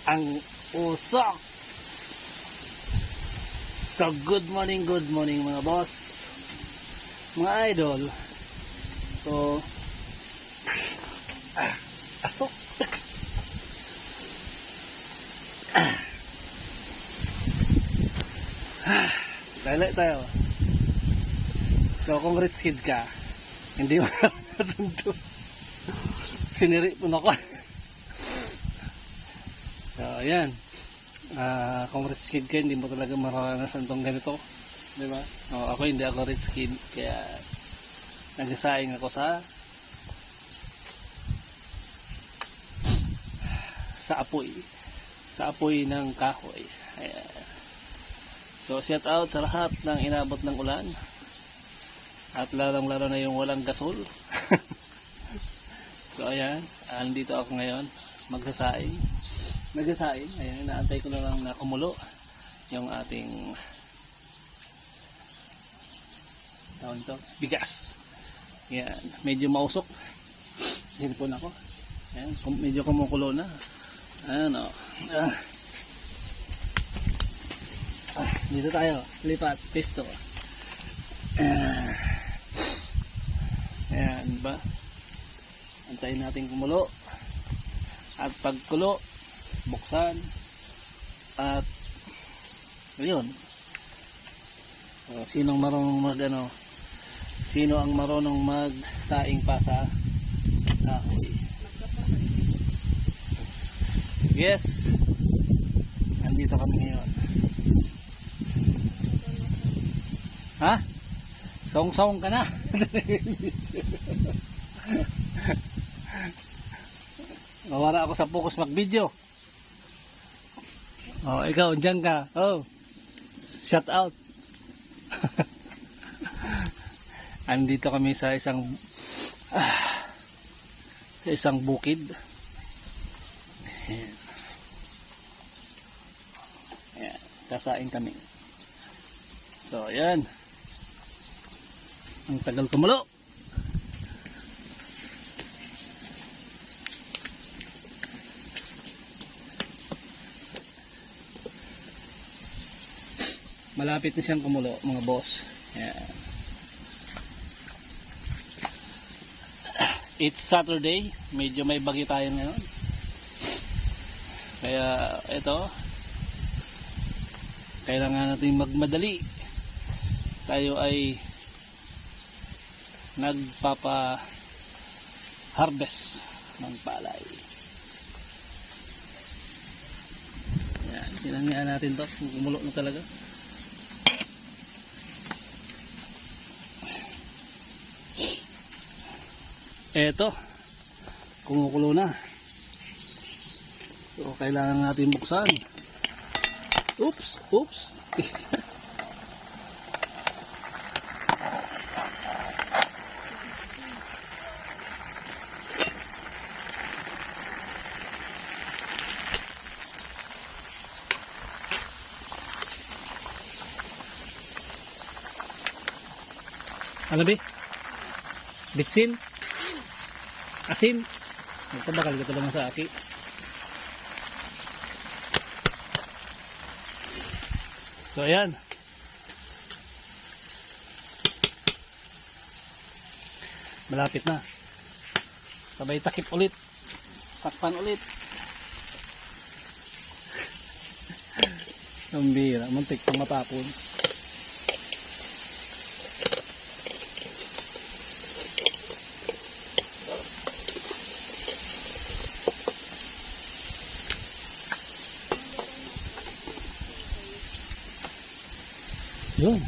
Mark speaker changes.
Speaker 1: ang usok. So good morning mga boss, mga idol. So asok. Dali tayo. So kung rich kid ka, hindi mo nasundo. Siniri po na ko. So ayan, kung rich kid ka, hindi mo talaga maranasan tong ganito, di ba? Ako hindi ako rich kid, kaya nagsasaing ako sa apoy ng kahoy. Ayan. So shout out sa lahat ng inabot ng ulan, at lalong lalo na yung walang gasol. So ayan, andito ako ngayon nagsasaing. Ayan, inaantay ko na lang na kumulo yung ating bigas. Ayan, medyo mausok. Hinipon ako. Ayan, medyo kumukulo na. Ayan o. Dito tayo, lipat, pisto. Ayan ba? Antayin natin kumulo. At pagkulo, buksan. At ayun. Sinong marunong sino ang marunong magsaing pa sa kahoy? Yes. Andito kami ngayon. Ha? Song-song ka na. Nawala ako sa focus mag-video. Oh, ikaw dyan ka. Oh. Shout out. Andito kami sa isang bukid. Ayan. Ayan. Kasain kami. So, ayan. Ang tagal kumulo. Malapit na siyang kumulo, mga boss. Ayan. It's Saturday. Medyo may bagyo tayo ngayon. Kaya ito, kailangan natin magmadali. Tayo ay nagpapa-harvest ng palay. Ayan, tinangyaan natin to. Kumulo na talaga. Eto, kumukulo na. So kailangan natin buksan. Oops. Ano ba? Bitsin? Asin? Ito bakal ka naman sa aki. So ayan. Malapit na. Sabay takip ulit. Takpan ulit. Ang bira. Muntik pang matapon. Yun.